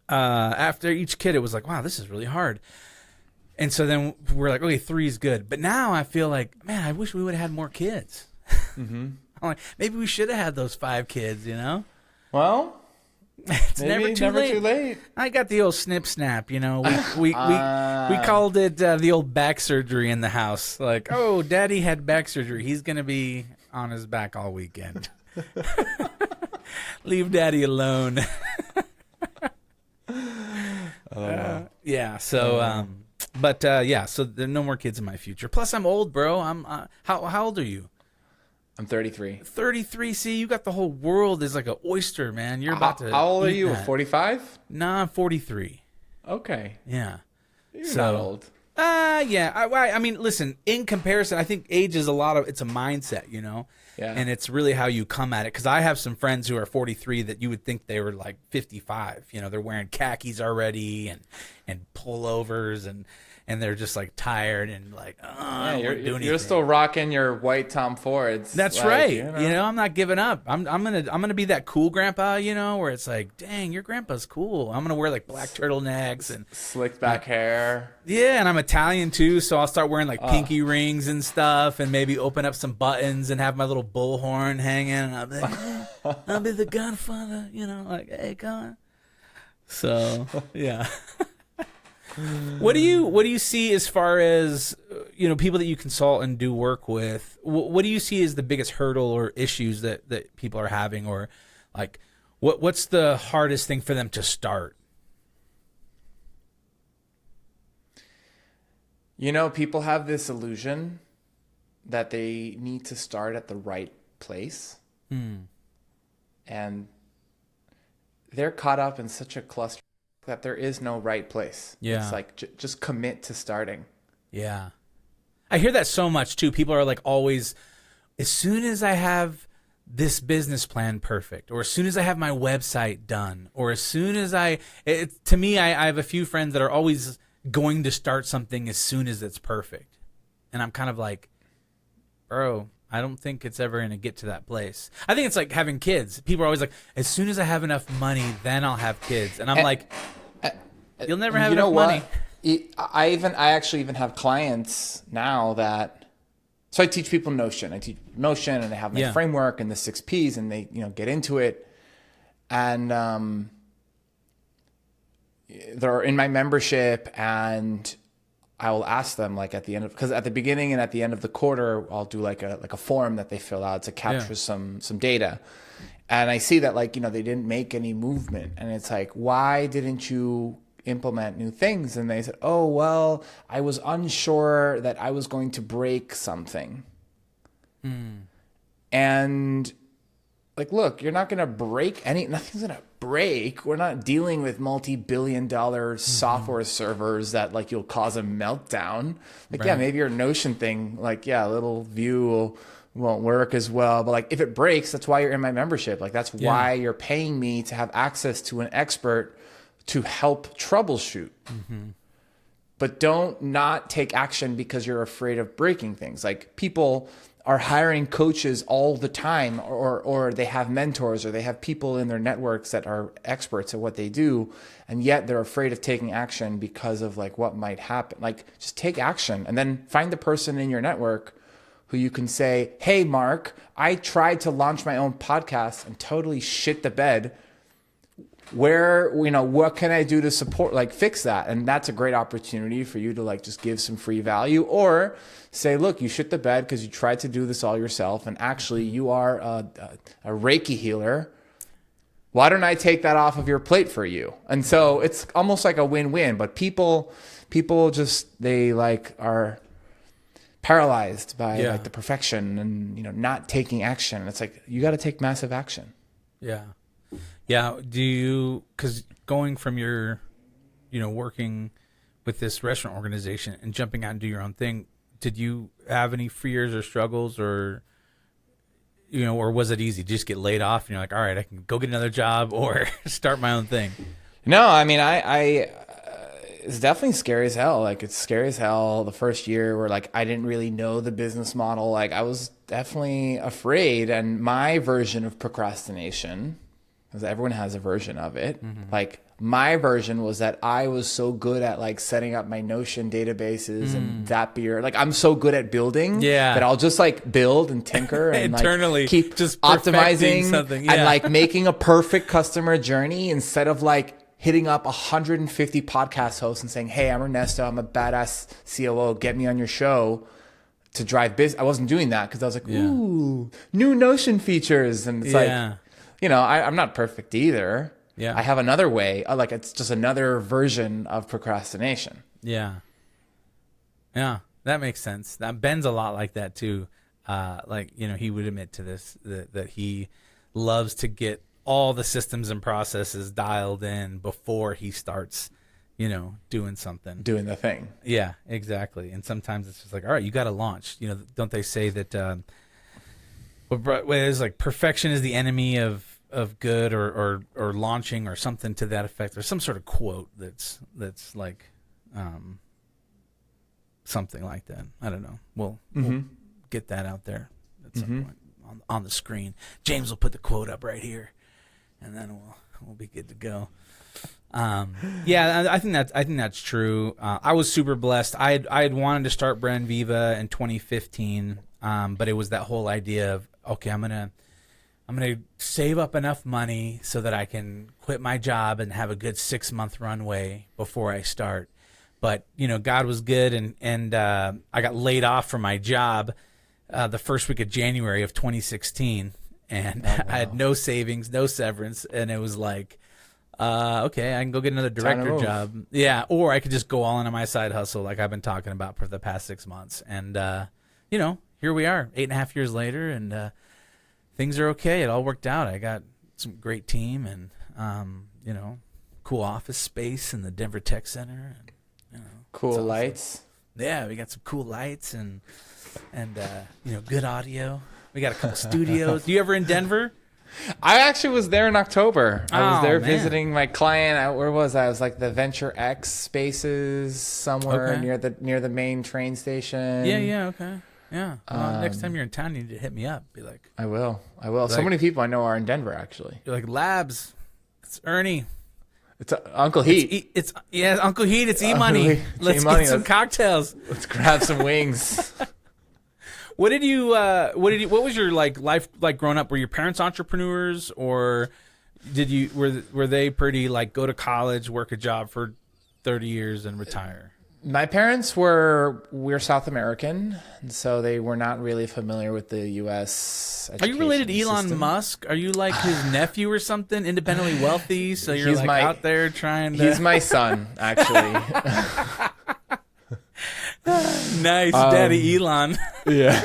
after each kid, it was like, wow, this is really hard. And so then we're like, okay, 3 is good. But now I feel like, man, I wish we would have had more kids. I'm like, maybe we should have had those 5 kids, Well, it's never too late. I got the old snip snap, We called it the old back surgery in the house. Like, oh, Daddy had back surgery. He's going to be on his back all weekend. Leave Daddy alone. Yeah. So, so there are no more kids in my future. Plus, I'm old, bro. I'm how old are you? I'm 33. 33. See, you got the whole world is like an oyster, man. You're about to. How old are you? 45? No, I'm 43. Okay. Yeah. You're not old. Yeah. I mean, listen. In comparison, I think age is it's a mindset, Yeah. And it's really how you come at it. Because I have some friends who are 43 that you would think they were like 55. They're wearing khakis already and pullovers and they're just like tired and like, you're still rocking your white Tom Fords. That's like, right. I'm not giving up. I'm gonna be that cool grandpa, where it's like, dang, your grandpa's cool. I'm gonna wear like black turtlenecks and slicked back hair. Yeah, and I'm Italian too, so I'll start wearing like pinky rings and stuff, and maybe open up some buttons and have my little bullhorn hanging. And I'll be like, I'll be the Godfather, like, hey, come on. So yeah. What do you see as far as people that you consult and do work with? What do you see as the biggest hurdle or issues that people are having, or like what's the hardest thing for them to start? People have this illusion that they need to start at the right place, and they're caught up in such a cluster that there is no right place. Yeah. It's like just commit to starting. Yeah. I hear that so much too. People are like always, as soon as I have this business plan perfect, or as soon as I have my website done, or as soon as to me, I have a few friends that are always going to start something as soon as it's perfect. And I'm kind of like, bro, I don't think it's ever going to get to that place. I think it's like having kids. People are always like, as soon as I have enough money, then I'll have kids. And I'm like, you'll never have enough money. I actually even have clients now that, so I teach people Notion. I teach Notion, and they have my framework and the 6 Ps, and they, get into it. And they're in my membership, and I will ask them like at the end of, because at the beginning and at the end of the quarter, I'll do like a form that they fill out to capture some data. And I see that like, they didn't make any movement, and it's like, why didn't you implement new things? And they said, oh, well, I was unsure that I was going to break something. And like, look, you're not going to break nothing's going to break. We're not dealing with multi-billion-dollar software servers that like you'll cause a meltdown. Like, yeah, maybe your Notion thing, like, yeah, a little view won't work as well. But like, if it breaks, that's why you're in my membership. Like, that's why you're paying me to have access to an expert to help troubleshoot. But don't not take action because you're afraid of breaking things. Like, people are hiring coaches all the time, or they have mentors, or they have people in their networks that are experts at what they do, and yet they're afraid of taking action because of like what might happen. Like, just take action, and then find the person in your network who you can say, hey, Mark, I tried to launch my own podcast and totally shit the bed. What can I do to support, like, fix that? And that's a great opportunity for you to like just give some free value, or say, look, you shit the bed because you tried to do this all yourself, and actually you are a Reiki healer. Why don't I take that off of your plate for you? And so it's almost like a win-win. But people just, they like are paralyzed by like the perfection and not taking action. It's like, you got to take massive action. Yeah, because going from your, working with this restaurant organization and jumping out and do your own thing, did you have any fears or struggles, or, or was it easy? Just get laid off and you're like, all right, I can go get another job or start my own thing? No, I mean, it's definitely scary as hell. Like, it's scary as hell the first year where like I didn't really know the business model. Like, I was definitely afraid, and my version of procrastination, because everyone has a version of it. Like, my version was that I was so good at like setting up my Notion databases and Zapier. Like, I'm so good at building that I'll just like build and tinker and internally like keep just optimizing something. And like making a perfect customer journey, instead of like hitting up 150 podcast hosts and saying, hey, I'm Ernesto, I'm a badass COO, get me on your show to drive business. I wasn't doing that because I was like, ooh, new Notion features. And it's like, I'm not perfect either. Yeah. I have another way. Like, it's just another version of procrastination. Yeah. Yeah, that makes sense. Ben's a lot like that too. He would admit to this, that he loves to get all the systems and processes dialed in before he starts, doing something. Doing the thing. Yeah, exactly. And sometimes it's just like, all right, you got to launch. Don't they say that it's like perfection is the enemy of good, or launching, or something to that effect. There's some sort of quote that's like something like that. I don't know. We'll get that out there at some point on the screen. James will put the quote up right here, and then we'll be good to go. I think that's true. I was super blessed. I had wanted to start Brand Viva in 2015, but it was that whole idea of, okay, I'm gonna save up enough money so that I can quit my job and have a good 6-month runway before I start. But God was good, and I got laid off from my job the first week of January of 2016, and I had no savings, no severance, and it was like, okay, I can go get another director job. Yeah, or I could just go all into my side hustle like I've been talking about for the past 6 months. And, here we are 8.5 years later, and things are okay. It all worked out. I got some great team and, cool office space in the Denver Tech Center. And, cool lights. Yeah, we got some cool lights and good audio. We got a couple studios. You ever in Denver? I actually was there in October. I was there man. visiting my client. Where was I? I was like the Venture X spaces somewhere near the main train station. Yeah, okay. Yeah. Well, next time you're in town, you need to hit me up. Be like, I will. So Like- many people I know are in Denver, actually. you're like, Labs. It's Ernie. It's Uncle Heat. It's Uncle Heat. It's E-Money. It's Let's E-Money. get some cocktails. Let's grab some wings. What was your life like growing up? Were your parents entrepreneurs, or were they pretty like go to college, work a job for 30 years and retire? My parents we're South American, and so they were not really familiar with the U.S. Are you related to Elon system. Musk? Are you like his nephew or something, independently wealthy? So you're out there trying to... He's my son, actually. Nice, Daddy Elon. Yeah.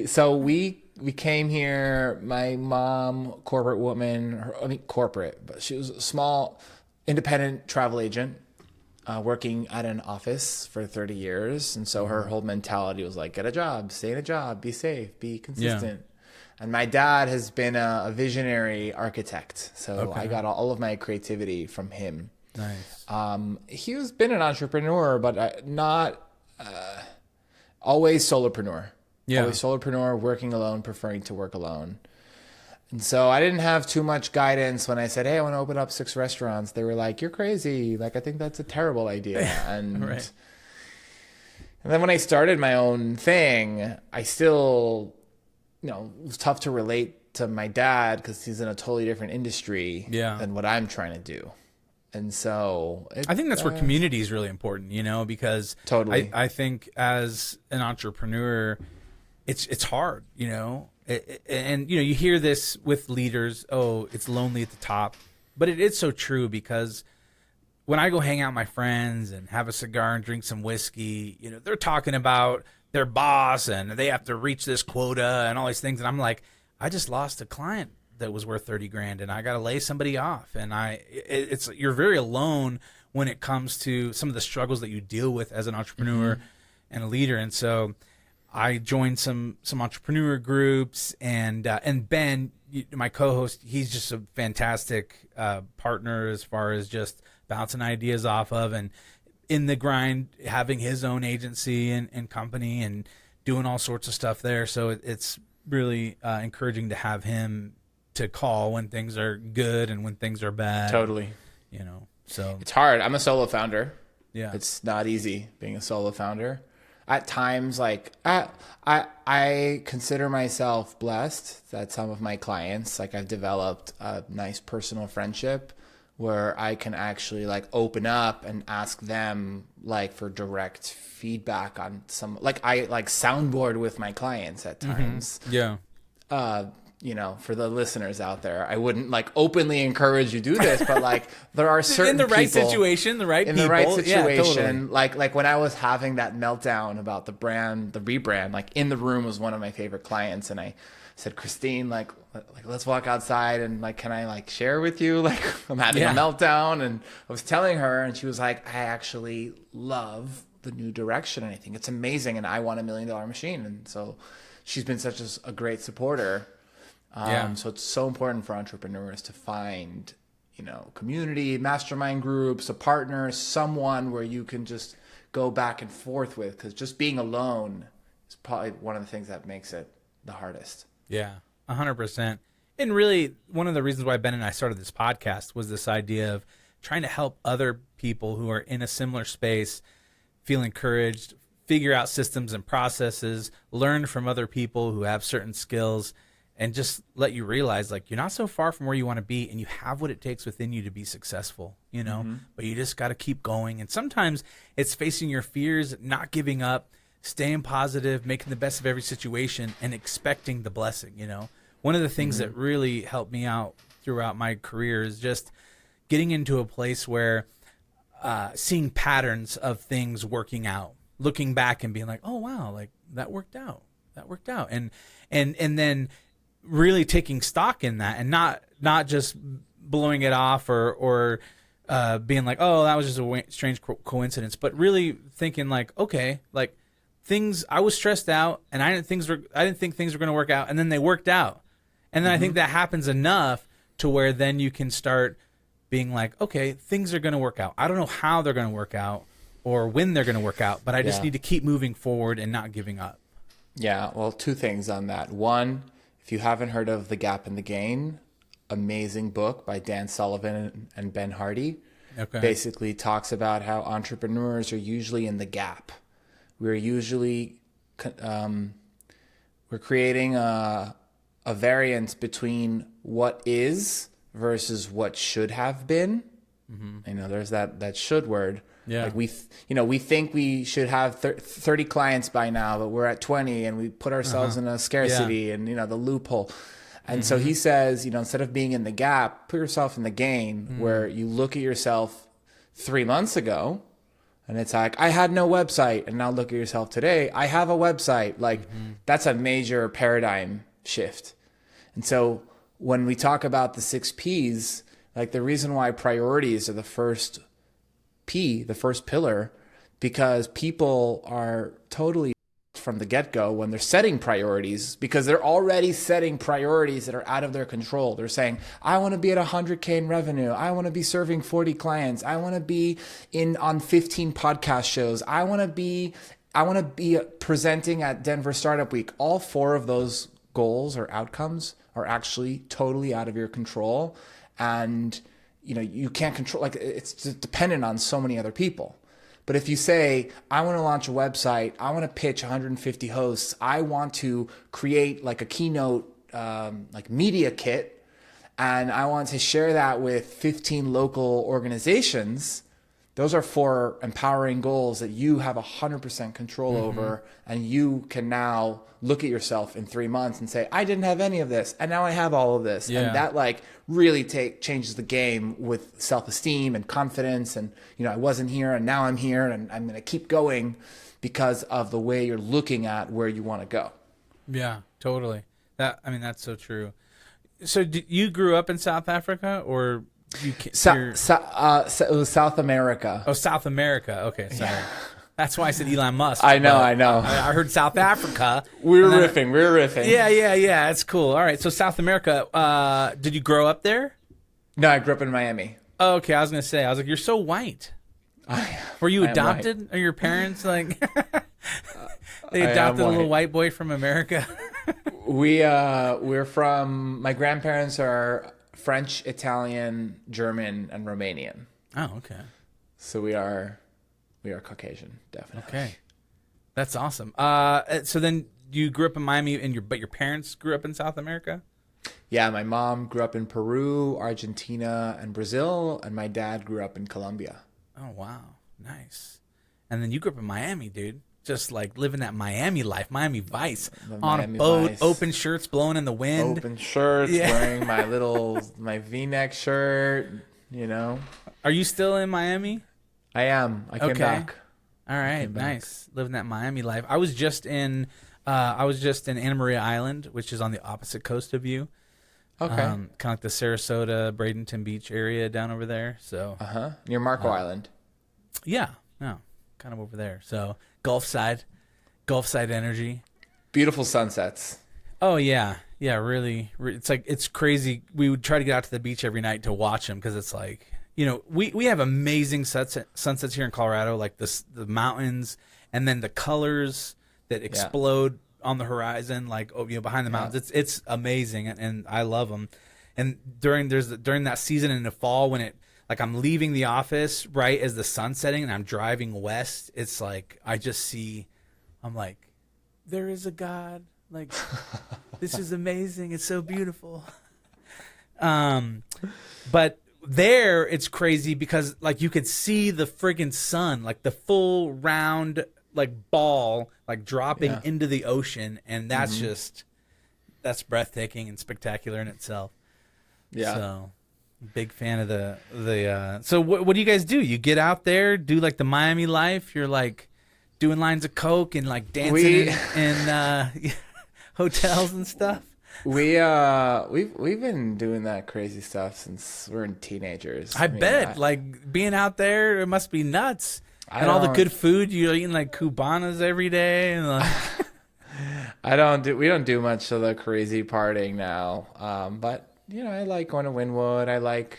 So we came here. My mom, corporate woman. Corporate, but she was a small, independent travel agent. Working at an office for 30 years. And so her whole mentality was like, get a job, stay in a job, be safe, be consistent. Yeah. And my dad has been a visionary architect. So I got all of my creativity from him. Nice. He's been an entrepreneur, but not always solopreneur. Yeah. Always solopreneur, working alone, preferring to work alone. And so I didn't have too much guidance when I said, hey, I want to open up 6 restaurants. They were like, you're crazy. Like, I think that's a terrible idea. And, right. And then when I started my own thing, I still, it was tough to relate to my dad because he's in a totally different industry than what I'm trying to do. And so I think that's where community is really important, because totally. I think as an entrepreneur, it's hard, and you hear this with leaders, oh, it's lonely at the top, but it is so true, because when I go hang out with my friends and have a cigar and drink some whiskey, they're talking about their boss and they have to reach this quota and all these things, and I'm like, I just lost a client that was worth 30 grand and I got to lay somebody off, and you're very alone when it comes to some of the struggles that you deal with as an entrepreneur and a leader. And so I joined some entrepreneur groups, and Ben, my co-host, he's just a fantastic partner as far as just bouncing ideas off of, and in the grind, having his own agency and company and doing all sorts of stuff there. So it's really encouraging to have him to call when things are good and when things are bad. Totally. So it's hard. I'm a solo founder. Yeah. It's not easy being a solo founder. At times, like I consider myself blessed that some of my clients, like I've developed a nice personal friendship where I can actually like open up and ask them like for direct feedback on some, like I like soundboard with my clients at times. Yeah. For the listeners out there, I wouldn't like openly encourage you to do this, but like there are certain in the right people, situation, the right situation, Yeah, totally. like when I was having that meltdown about the rebrand, like in the room was one of my favorite clients, and I said, Christine, like let's walk outside and like, can I like share with you? Like I'm having a meltdown, and I was telling her, and she was like, I actually love the new direction, and I think it's amazing, and I want $1 million machine, and so she's been such a great supporter. So it's so important for entrepreneurs to find, community, mastermind groups, a partner, someone where you can just go back and forth with, because just being alone is probably one of the things that makes it the hardest. Yeah, 100%. And really, one of the reasons why Ben and I started this podcast was this idea of trying to help other people who are in a similar space feel encouraged, figure out systems and processes, learn from other people who have certain skills, and just let you realize, like, you're not so far from where you want to be, and you have what it takes within you to be successful, but you just got to keep going. And sometimes it's facing your fears, not giving up, staying positive, making the best of every situation, and expecting the blessing. One of the things that really helped me out throughout my career is just getting into a place where seeing patterns of things working out, looking back and being like, oh, wow, like that worked out. And then really taking stock in that, and not just blowing it off or being like, oh, that was just a strange coincidence, but really thinking like, okay, like things, I was stressed out and I didn't think things were going to work out, and then they worked out. And then I think that happens enough to where then you can start being like, okay, things are going to work out. I don't know how they're going to work out or when they're going to work out, but I just need to keep moving forward and not giving up. Yeah, well, two things on that. One, if you haven't heard of The Gap and the Gain, amazing book by Dan Sullivan and Ben Hardy. Okay. Basically talks about how entrepreneurs are usually in the gap. We're usually we're creating a variance between what is versus what should have been. You know, there's that should word. Yeah. Like we think we should have 30 clients by now, but we're at 20 and we put ourselves in a scarcity and, the loophole. And so he says, instead of being in the gap, put yourself in the gain where you look at yourself 3 months ago and it's like, I had no website. And now look at yourself today. I have a website. Like that's a major paradigm shift. And so when we talk about the 6 Ps, like the reason why priorities are the first P, the first pillar, because people are totally from the get-go when they're setting priorities, because they're already setting priorities that are out of their control. They're saying, I want to be at 100K in revenue. I want to be serving 40 clients. I want to be on 15 podcast shows. I want to be presenting at Denver Startup Week. All 4 of those goals or outcomes are actually totally out of your control. And you can't control, like it's just dependent on so many other people. But if you say, I want to launch a website, I want to pitch 150 hosts, I want to create like a keynote, like media kit, and I want to share that with 15 local organizations, those are 4 empowering goals that you have 100% control over. And you can now look at yourself in 3 months and say, I didn't have any of this, and now I have all of this. Yeah. And that like really changes the game with self-esteem and confidence. And, I wasn't here and now I'm here and I'm going to keep going because of the way you're looking at where you want to go. Yeah, totally. That's so true. So you grew up in South Africa, or it was South America. Oh, South America. Okay, sorry. Yeah. That's why I said Elon Musk. I know. I heard South Africa. We were riffing. Yeah. That's cool. All right. So South America. Did you grow up there? No, I grew up in Miami. Oh, okay. I was gonna say. I was like, you're so white. Were you adopted? Are your parents like? They adopted a little white boy from America. We're from. My grandparents are French, Italian, German, and Romanian. Oh, okay. So we are Caucasian, definitely. Okay, that's awesome. So then you grew up in Miami, but your parents grew up in South America? Yeah, my mom grew up in Peru, Argentina, and Brazil, and my dad grew up in Colombia. Oh, wow. Nice. And then you grew up in Miami, dude. Just like living that Miami life, Miami Vice. On Miami a boat, Vice. Open shirts blowing in the wind. Open shirts, wearing my V-neck shirt, Are you still in Miami? I am. I came back. All right, nice. Living that Miami life. I was just in Anna Maria Island, which is on the opposite coast of you. Okay. Kind of like the Sarasota, Bradenton Beach area down over there. So. Near Marco Island. Yeah. No. Kind of over there. So Gulf side energy. Beautiful sunsets. Oh yeah. Yeah. Really. It's like, it's crazy. We would try to get out to the beach every night to watch them, because it's like, we have amazing sunsets here in Colorado, like the mountains, and then the colors that explode on the horizon, like behind the mountains. It's amazing, and I love them. And during that season in the fall, when I'm leaving the office right as the sun's setting and I'm driving west, it's like I'm like, there is a God. Like, this is amazing. It's so beautiful. But there it's crazy because like you could see the friggin' sun, like the full round like ball like dropping into the ocean, and that's that's breathtaking and spectacular in itself. Yeah. So big fan of the so what do you guys do? You get out there, do like the Miami life, you're like doing lines of coke and like dancing in hotels and stuff? We've been doing that crazy stuff since we're teenagers. I bet, like being out there, it must be nuts. I And all the don't- good food, you're eating like Cubanas every day, and like, we don't do much of the crazy partying now. But I like going to Wynwood. I like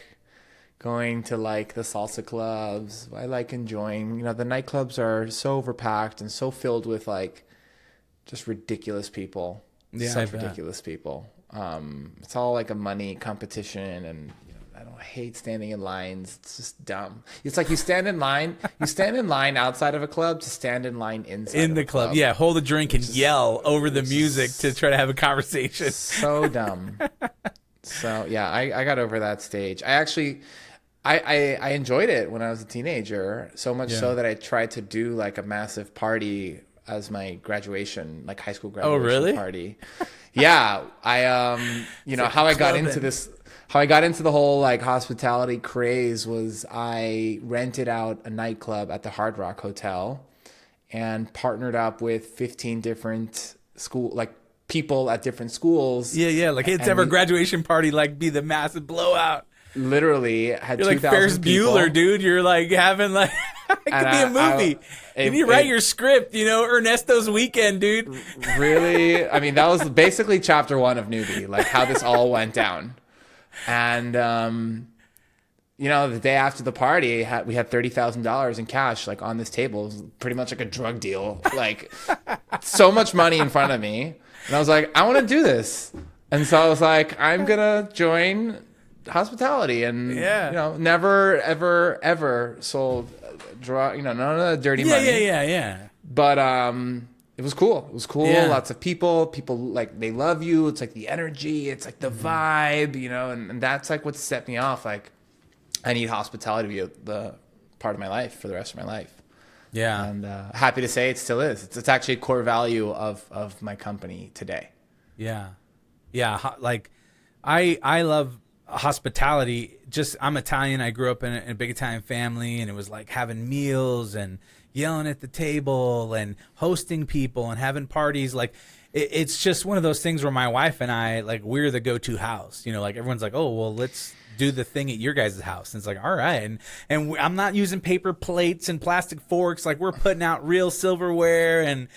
going to like the salsa clubs. I like enjoying, the nightclubs are so overpacked and so filled with like just ridiculous people. Yeah, I Such bet. ridiculous people. It's all like a money competition, and I don't hate standing in lines. It's just dumb. It's like you stand in line outside of a club to stand in line inside in of the a club. Yeah, hold a drink and yell over the music to try to have a conversation. So dumb. So yeah, I got over that stage. I enjoyed it when I was a teenager, so much so that I tried to do like a massive party as my graduation, like high school graduation really? party. Yeah, how I got into this, how I got into the whole like hospitality craze was I rented out a nightclub at the Hard Rock Hotel and partnered up with 15 different people at different schools. Yeah, like it's ever graduation party, like be the massive blowout. Literally had You're like 2,000 Ferris people. Bueller, dude. You're like having like it could be a movie. And you write your script, Ernesto's Weekend, dude. Really? I mean, that was basically chapter 1 of Newbie, like how this all went down. And, the day after the party, we had $30,000 in cash, like on this table. It was pretty much like a drug deal, like so much money in front of me. And I was like, I want to do this. And so I was like, I'm going to join hospitality, and never ever sold drug, none of the dirty money. Yeah. But it was cool. Yeah. Lots of people like they love you. It's like the energy, it's like the vibe, and that's like what set me off. Like I need hospitality to be the part of my life for the rest of my life. Yeah. And happy to say it still is. It's actually a core value of my company today. Yeah. Like I love hospitality. Just I'm Italian. I grew up in a big Italian family, and it was like having meals and yelling at the table and hosting people and having parties. Like it's just one of those things where my wife and I, like, we're the go-to house. Like everyone's like, oh well, let's do the thing at your guys' house. And it's like, all right, and I'm not using paper plates and plastic forks. Like we're putting out real silverware and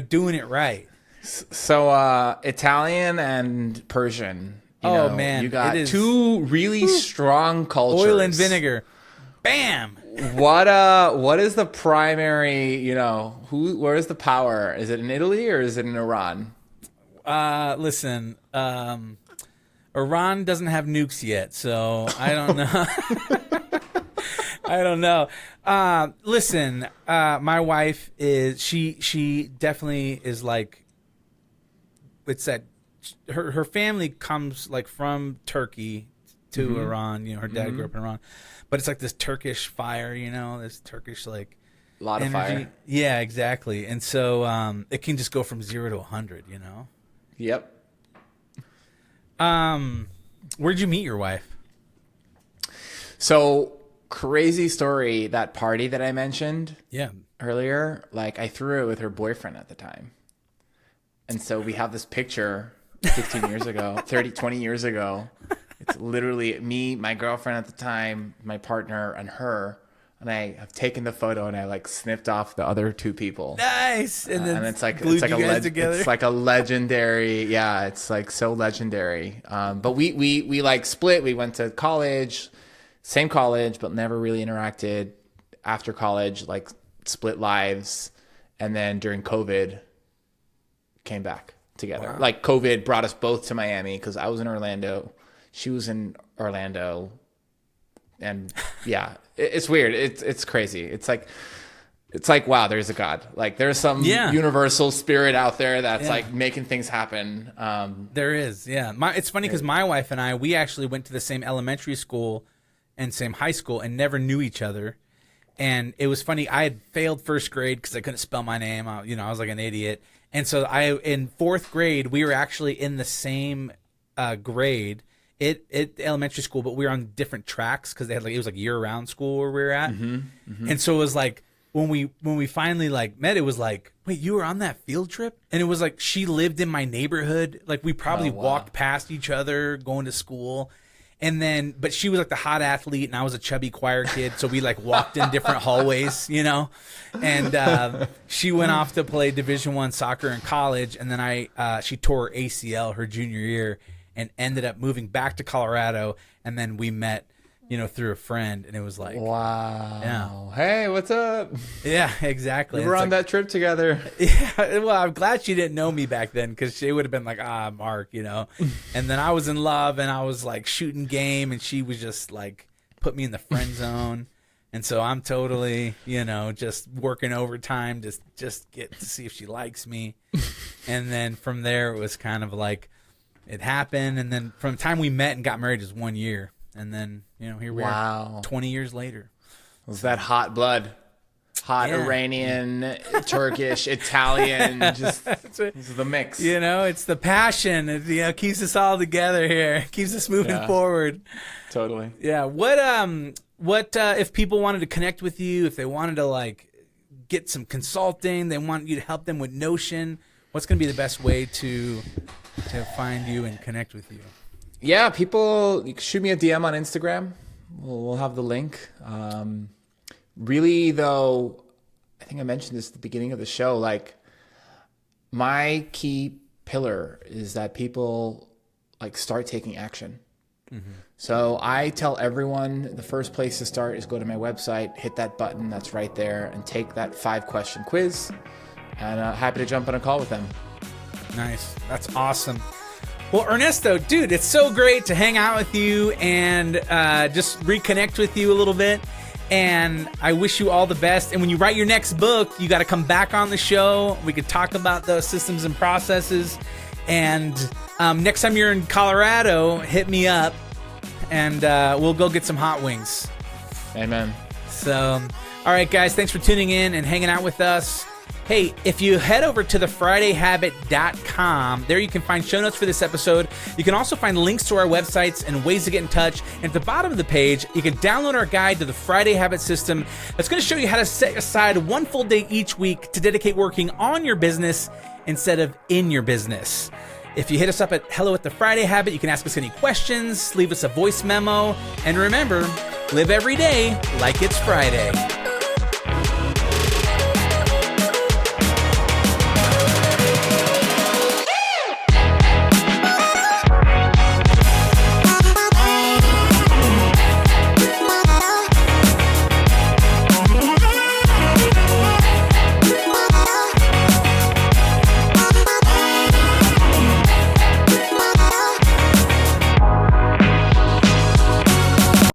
doing it right. So Italian and Persian. Man, you got it is two really strong cultures. Oil and vinegar. Bam. What is the primary, where is the power? Is it in Italy or is it in Iran? Listen, Iran doesn't have nukes yet, so I don't know. I don't know. Listen, my wife she definitely is like, it's that her family comes like from Turkey to Iran. Her dad grew up in Iran, but it's like this Turkish fire, this Turkish like A lot of energy. fire. Yeah, exactly. And so it can just go from 0 to 100. Yep. Where'd you meet your wife? So crazy story. That party that I mentioned Yeah. earlier, like I threw it with her boyfriend at the time. And so we have this picture 15 years ago, 20 years ago. It's literally me, my girlfriend at the time, my partner, and her. And I have taken the photo and I like snipped off the other 2 people. Nice. And then And glued you guys together. it's like a legendary. Yeah, it's like so legendary. But we like split. We went to college, same college, but never really interacted. After college, like split lives, and then during COVID, came back together. Wow. Like COVID brought us both to Miami because I was in Orlando, she was in Orlando, and yeah, it's weird. It's crazy. It's like wow, there's a God. Like there's some universal spirit out there that's like making things happen. There is, yeah. It's funny because my wife and we actually went to the same elementary school and same high school and never knew each other. And it was funny. I had failed first grade because I couldn't spell my name. I was like an idiot. And so in 4th grade, we were actually in the same grade at elementary school, but we were on different tracks because they had it was like year-round school where we were at. And so it was like when we finally like met, it was like, wait, you were on that field trip? And it was like she lived in my neighborhood. Like we probably walked past each other going to school. And then, but she was like the hot athlete and I was a chubby choir kid. So we like walked in different hallways, you know, and she went off to play Division I soccer in college. And then she tore her ACL her junior year and ended up moving back to Colorado. And then we met, you know, through a friend, and it was like, wow. Yeah. Hey, what's up? Yeah, exactly. We were on that trip together. Yeah. Well, I'm glad she didn't know me back then, because she would have been like, Mark, you know. And then I was in love, and I was like shooting game, and she was just like put me in the friend zone. And so I'm totally, you know, just working overtime to just get to see if she likes me. And then from there, it was kind of like it happened. And then from the time we met and got married is 1 year. And then, you know, here we are 20 years later. Was that hot blood? Hot Iranian, Turkish, Italian, just this is the mix. You know, it's the passion. It, you know, keeps us all together here. Keeps us moving forward. Totally. Yeah. What if people wanted to connect with you, if they wanted to like get some consulting, they want you to help them with Notion, what's going to be the best way to find you and connect with you? Yeah, people, you can shoot me a DM on Instagram. We'll have the link. Really, though, I think I mentioned this at the beginning of the show, like my key pillar is that people like start taking action. Mm-hmm. So I tell everyone the first place to start is go to my website, hit that button that's right there, and take that 5-question quiz. And happy to jump on a call with them. Nice. That's awesome. Well, Ernesto, dude, it's so great to hang out with you and just reconnect with you a little bit. And I wish you all the best. And when you write your next book, you got to come back on the show. We could talk about those systems and processes. And next time you're in Colorado, hit me up and we'll go get some hot wings. Amen. So, all right, guys, thanks for tuning in and hanging out with us. Hey, if you head over to thefridayhabit.com, there you can find show notes for this episode. You can also find links to our websites and ways to get in touch. And at the bottom of the page, you can download our guide to the Friday Habit System. That's going to show you how to set aside one full day each week to dedicate working on your business instead of in your business. If you hit us up at hello@thefridayhabit, you can ask us any questions, leave us a voice memo, and remember, live every day like it's Friday.